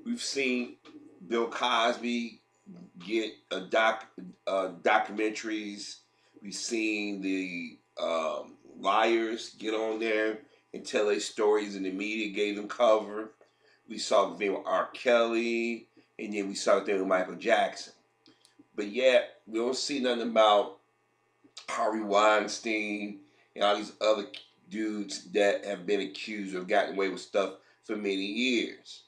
We've seen Bill Cosby get documentaries. We've seen the liars get on there and tell their stories, and the media gave them cover. We saw the thing with R. Kelly, and then we saw the thing with Michael Jackson. But yet, we don't see nothing about Harvey Weinstein and all these other dudes that have been accused of gotten away with stuff for many years.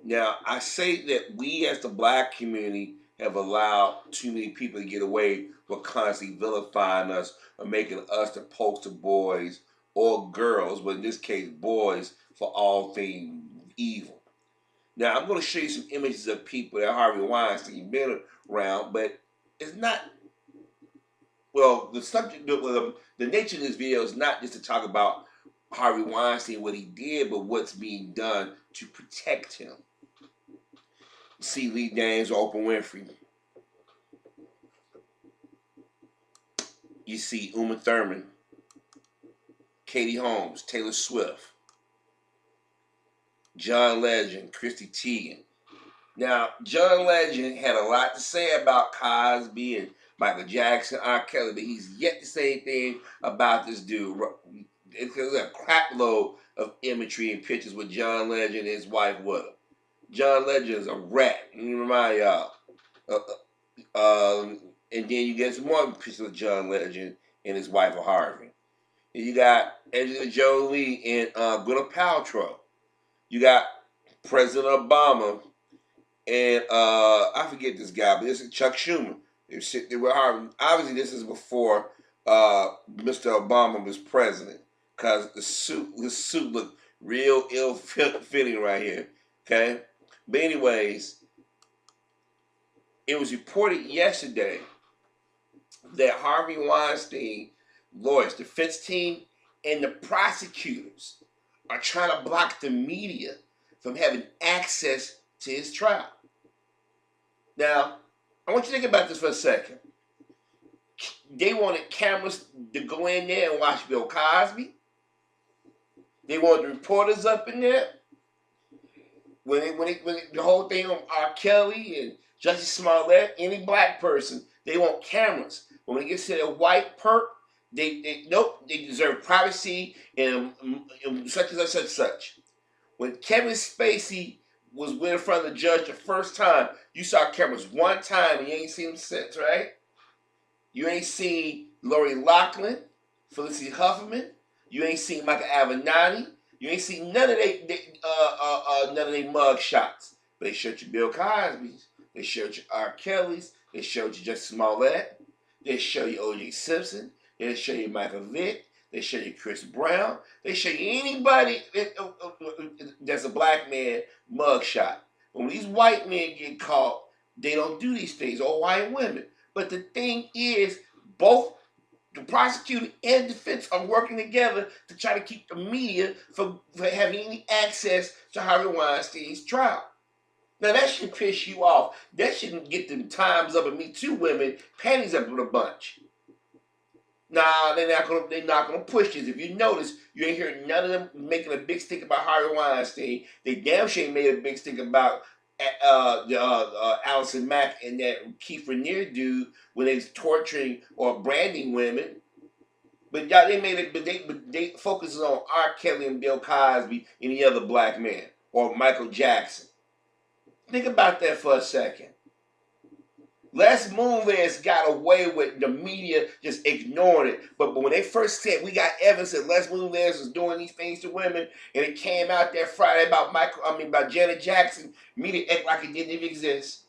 Now, I say that we as the black community have allowed too many people to get away with constantly vilifying us or making us the poster boys or girls, but in this case, boys, for all things evil. Now, I'm going to show you some images of people that Harvey Weinstein been around, but it's not, well, the subject, the nature of this video is not just to talk about Harvey Weinstein, what he did, but what's being done to protect him. See Lee Daniels or Oprah Winfrey. You see Uma Thurman, Katie Holmes, Taylor Swift, John Legend, Chrissy Teigen. Now, John Legend had a lot to say about Cosby and Michael Jackson, R. Kelly, but he's yet to say anything about this dude. There's a crap load of imagery and pictures with John Legend and his wife with him. John Legend is a rat. Let me remind y'all. And then you get some more pictures of John Legend and his wife Harvey. And you got Angelina Jolie and Gwyneth Paltrow. You got President Obama and I forget this guy, but this is Chuck Schumer. They were Harvey. Obviously, this is before Mr. Obama was president, because his suit looked real ill-fitting right here. Okay. But anyways, it was reported yesterday that Harvey Weinstein lawyers, defense team, and the prosecutors are trying to block the media from having access to his trial. Now, I want you to think about this for a second. They wanted cameras to go in there and watch Bill Cosby. They wanted the reporters up in there. When the whole thing on R. Kelly and Jussie Smollett, any black person, they want cameras. But when it gets to their white perp, they deserve privacy and such and such and such. When Kevin Spacey was in front of the judge the first time, you saw cameras one time and you ain't seen them since, right? You ain't seen Lori Loughlin, Felicity Huffman. You ain't seen Michael Avenatti. You ain't seen none of they mug shots. But they showed you Bill Cosby's. They showed you R. Kelly's. They showed you Jussie Smollett. They show you O.J. Simpson. They show you Michael Vick. They show you Chris Brown. They show you anybody that's a black man mugshot. When these white men get caught, they don't do these things, or white women. But the thing is, both the prosecutor and defense are working together to try to keep the media from having any access to Harvey Weinstein's trial. Now that should piss you off. That shouldn't get them Times Up and Me Too women panties up with a bunch. Nah, they're not gonna push this. If you notice, you ain't hearing none of them making a big stick about Harvey Weinstein. They damn sure made a big stick about Allison Mack and that Keith Raniere dude when they was torturing or branding women. But y'all, they made it. But they focus on R. Kelly and Bill Cosby and the other black man or Michael Jackson. Think about that for a second. Les Moonves got away with the media just ignoring it. But when they first said we got evidence that Les Moonves was doing these things to women, and it came out that Friday about Janet Jackson, media act like it didn't even exist.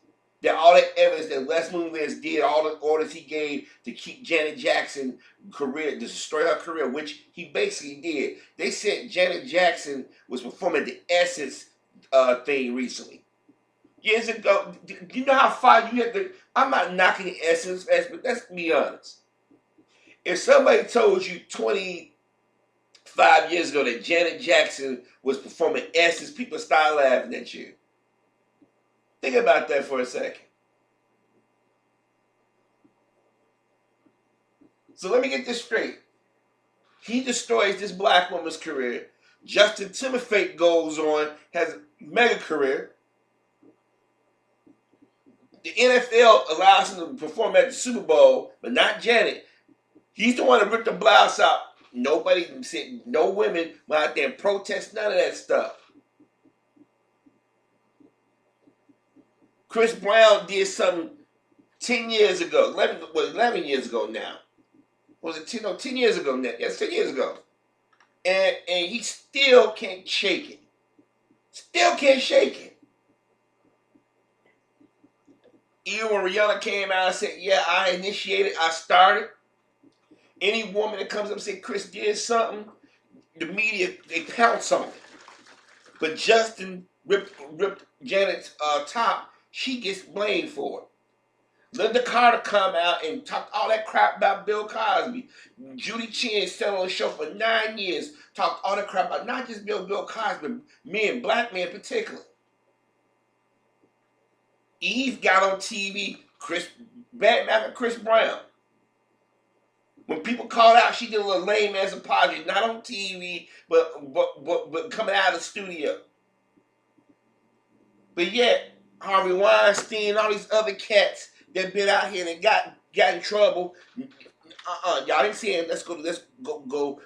That all that evidence that Les Moonves did, all the orders he gave to keep Janet Jackson's career, to destroy her career, which he basically did. They said Janet Jackson was performing the Essence thing recently. Years ago, you know how far you have to. I'm not knocking the Essence, but let's be honest. If somebody told you 25 years ago that Janet Jackson was performing Essence, people start laughing at you. Think about that for a second. So let me get this straight. He destroys this black woman's career. Justin Timberlake goes on, has a mega career. the NFL allows him to perform at the Super Bowl, but not Janet. He's the one that ripped the blouse out. Nobody said, no women went out there and protest none of that stuff. Chris Brown did something 10 years ago, 11 years ago now. Was it 10? No, 10 years ago now. Yes, 10 years ago. And he still can't shake it. Still can't shake it. Even when Rihanna came out and said, yeah, I initiated, I started. Any woman that comes up and says Chris did something, the media, they pounce on it. But Justin ripped Janet's top, she gets blamed for it. Linda Carter come out and talked all that crap about Bill Cosby. Judy Chin sat on the show for 9 years, talked all that crap about not just Bill Cosby, but men, black men particularly. Eve got on TV, Batman, Chris Brown. When people called out, she did a little lame ass apology, not on TV, but coming out of the studio. But yet, Harvey Weinstein, all these other cats that been out here and got in trouble. Y'all didn't see it. Let's go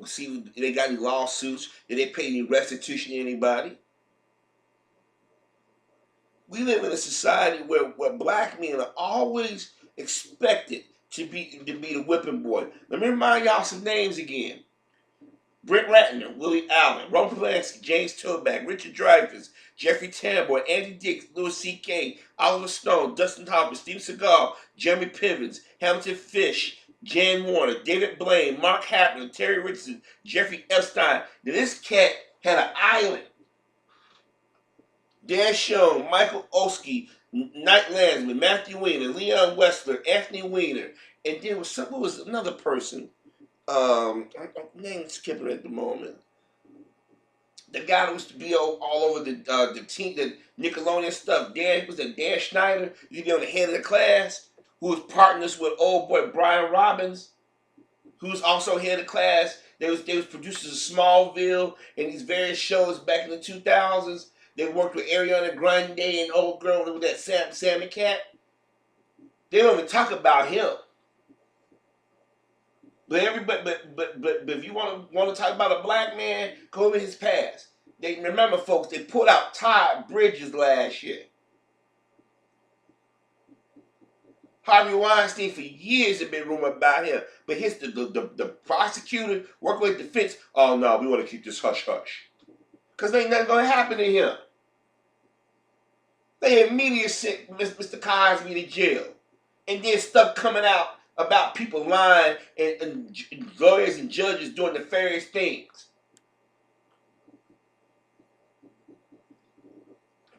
see if they got any lawsuits. Did they pay any restitution to anybody? We live in a society where black men are always expected to be the whipping boy. Let me remind y'all some names again. Brent Ratner, Willie Allen, Roman Polanski, James Toback, Richard Dreyfuss, Jeffrey Tambor, Andy Dick, Louis C.K., Oliver Stone, Dustin Hoffman, Steve Seagal, Jeremy Pivens, Hamilton Fish, Jan Warner, David Blaine, Mark Hapman, Terry Richardson, Jeffrey Epstein. Now this cat had an island. Dan Schoen, Michael Oski, Knight Landsman, Matthew Weiner, Leon Westler, Anthony Weiner, and then was another person. Name skipping at the moment. The guy that used to be all over the team, the Nickelodeon stuff. Dan Schneider. He used to be on the head of the class. Who was partners with old boy Brian Robbins, who was also head of the class. They was producers of Smallville and these various shows back in the 2000s. They worked with Ariana Grande and old girl with that Sammy Cat. They don't even talk about him. But if you want to talk about a black man, go over his past. Remember, folks, they put out Todd Bridges last year. Harvey Weinstein for years had been rumored about him, but the prosecutor working with the defense. Oh no, we want to keep this hush hush, because there ain't nothing gonna happen to him. They immediately sent Mr. Cosby to jail, and then stuff coming out about people lying and lawyers and judges doing nefarious things.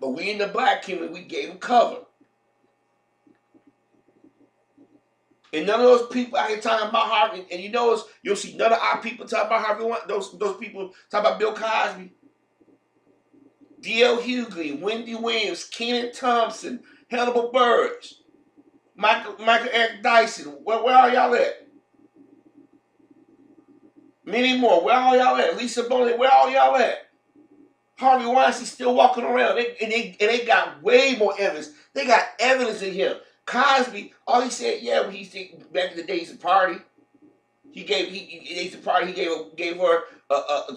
But we in the black community, we gave them cover. And none of those people out here talking about Harvey, and you'll see none of our people talking about Harvey. Those people talking about Bill Cosby, D.L. Hughley, Wendy Williams, Kenan Thompson, Hannibal Buress, Michael Eric Dyson. Where are y'all at? Many more. Where are y'all at? Lisa Bonet. Where are y'all at? Harvey Weinstein still walking around, and they got way more evidence. They got evidence in him. Cosby, all he said, yeah, he said back in the day, he's a party. He gave her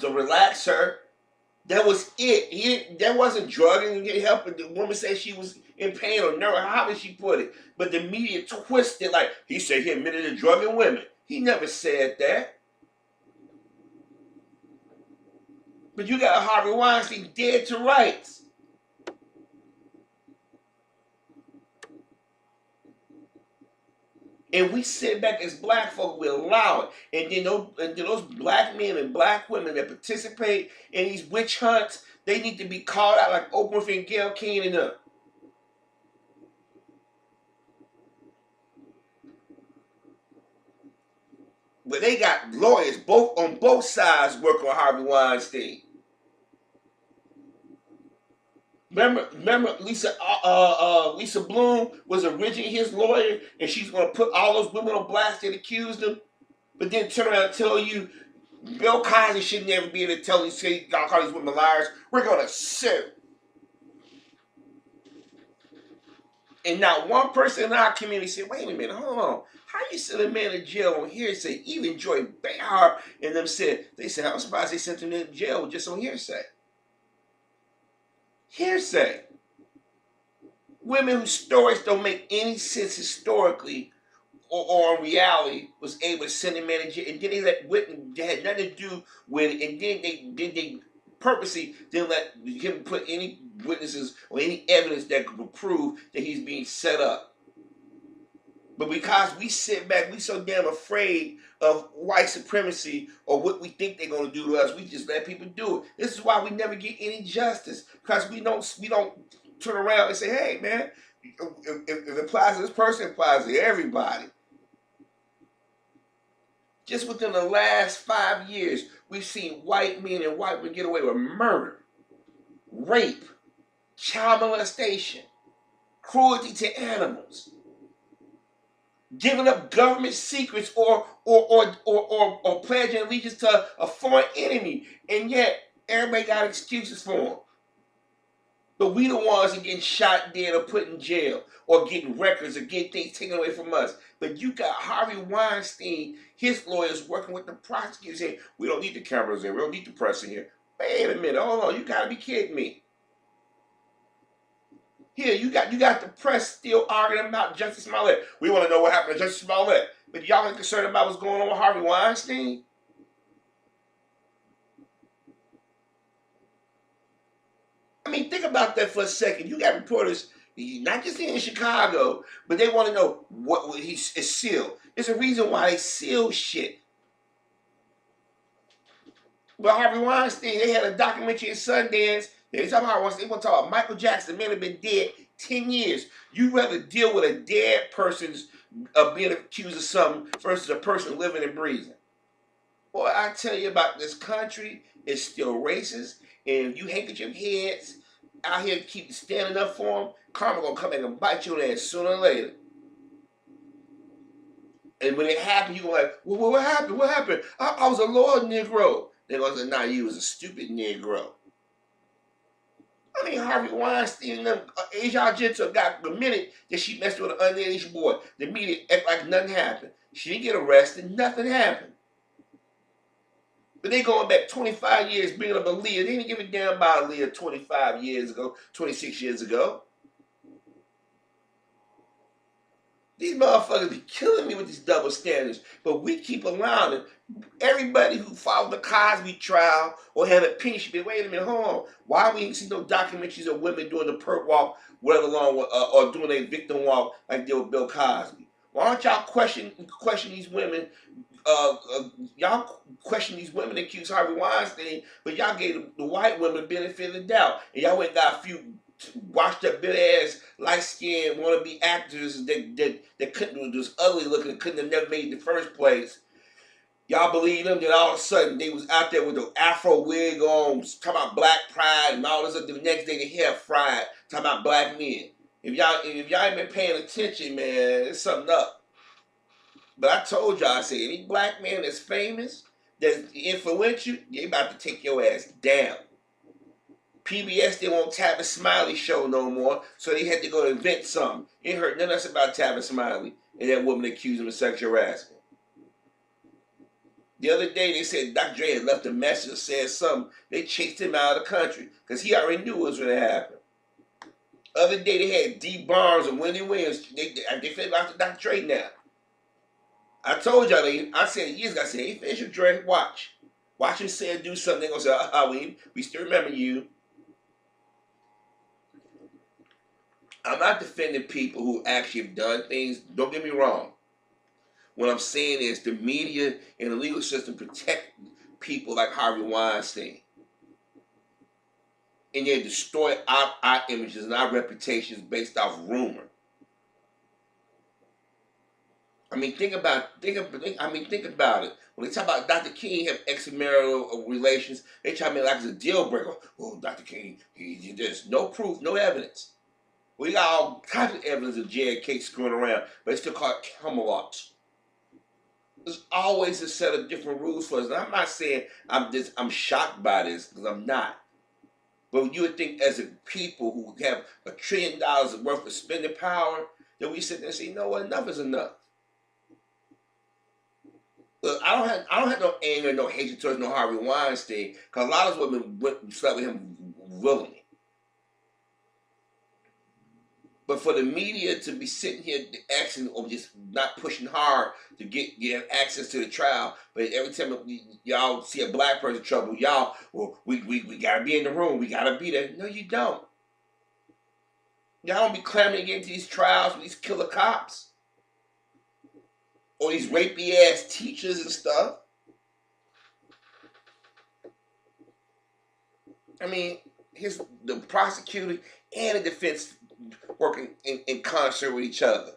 to relax her. That was it. That wasn't drugging and get help. The woman said she was in pain or nervous. How did she put it? But the media twisted like he said he admitted to drugging women. He never said that. But you got Harvey Weinstein dead to rights. And we sit back as black folk, we allow it. And then those black men and black women that participate in these witch hunts, they need to be called out like Oprah Winfrey and Gayle King and them. But they got lawyers on both sides working on Harvey Weinstein. Remember Lisa Bloom was originally his lawyer, and she's going to put all those women on blast that accused him, but then turn around and tell you Bill Cosby should never be able to tell these call these women liars. We're going to sue. And not one person in our community said, wait a minute, hold on. How you send a man to jail on hearsay? Even Joy Behar and them said, they said, I'm surprised they sent him to jail just on hearsay. Hearsay. Women whose stories don't make any sense historically or in reality was able to send a man to jail. And then they let Whitney, they had nothing to do with it. And then they purposely didn't let him put any witnesses or any evidence that could prove that he's being set up. But because we sit back, we so damn afraid of white supremacy or what we think they're going to do to us, we just let people do it. This is why we never get any justice, because we don't turn around and say, hey, man, if it applies to this person, it applies to everybody. Just within the last 5 years, we've seen white men and white women get away with murder, rape, child molestation, cruelty to animals, giving up government secrets or pledging allegiance to a foreign enemy, and yet everybody got excuses for them. But we the ones that getting shot dead or put in jail or getting records or getting things taken away from us. But you got Harvey Weinstein, his lawyers working with the prosecutors saying, we don't need the cameras in, we don't need the press in here. Wait a minute, hold on, you gotta be kidding me. Here, you got the press still arguing about Justice Smollett. We want to know what happened to Justice Smollett. But y'all ain't concerned about what's going on with Harvey Weinstein? I mean, think about that for a second. You got reporters, not just in Chicago, but they want to know what is sealed. There's a reason why they seal shit. But Harvey Weinstein, they had a documentary in Sundance. They talk about, they want to talk about Michael Jackson. The man had been dead 10 years. You'd rather deal with a dead person's being accused of something versus a person living and breathing. Boy, I tell you about this country, it's still racist. And if you handkerchief heads out here keep standing up for them, karma gonna come back and bite you in the ass sooner or later. And when it happens, you go like, well, what happened? What happened? I was a loyal Negro. They're gonna say, nah, you was a stupid Negro. I mean, Harvey Weinstein and them, Asia Argento got the minute that she messed with an underage boy. The media act like nothing happened. She didn't get arrested, nothing happened. But they going back 25 years bringing up Aaliyah. They didn't give a damn about Aaliyah 25 years ago, 26 years ago. These motherfuckers be killing me with these double standards. But we keep allowing it. Everybody who followed the Cosby trial or had an opinion should be, wait a minute, hold on. Why we ain't see no documentaries of women doing the perp walk, whether along with, or doing a victim walk like they did with Bill Cosby? Why don't y'all question these women? Y'all question these women that accuse Harvey Weinstein, but y'all gave the white women the benefit of the doubt, and y'all went and got a few washed up big ass light skinned wannabe actors that couldn't, was ugly looking, couldn't have never made it in the first place. Y'all believe them? Then all of a sudden they was out there with the afro wig on, talking about black pride and all this. The next day they hair fried, talking about black men. If y'all ain't been paying attention, man, it's something up. But I told y'all, I said, any black man that's famous, that's influential, they about to take your ass down. PBS, they won't Tavis Smiley show no more, so they had to go invent something. Ain't heard nothing else about Tavis Smiley and that woman accused him of sexual harassment. The other day they said Dr. Dre had left a message or said something. They chased him out of the country because he already knew what was going to happen. Other day they had D. Barnes and Wendy Williams. They fed out to Dr. Dre now. I told y'all, I said years ago, I said, hey, finish your Dre, watch. Watch him say and do something. They're going to say, we still remember you. I'm not defending people who actually have done things. Don't get me wrong. What I'm saying is the media and the legal system protect people like Harvey Weinstein. And they destroy our images and our reputations based off rumor. I mean, think about it. When they talk about Dr. King have extramarital relations, they try to make it like it's a deal breaker. Oh, Dr. King, there's no proof, no evidence. We got all kinds of evidence of J.K. screwing around, but it's still called Camelot. There's always a set of different rules for us. And I'm not saying I'm shocked by this, because I'm not. But you would think as a people who have $1 trillion worth of spending power, that we sit there and say, you know what, enough is enough. Look, I don't have no anger, no hatred towards no Harvey Weinstein, because a lot of women slept with him willingly. But for the media to be sitting here asking or just not pushing hard to get access to the trial, but every time y'all see a black person in trouble, y'all, well, we gotta be in the room, we gotta be there. No, you don't. Y'all don't be clamoring to get into these trials with these killer cops or these rapey ass teachers and stuff. I mean, the prosecutor and the defense working in concert with each other.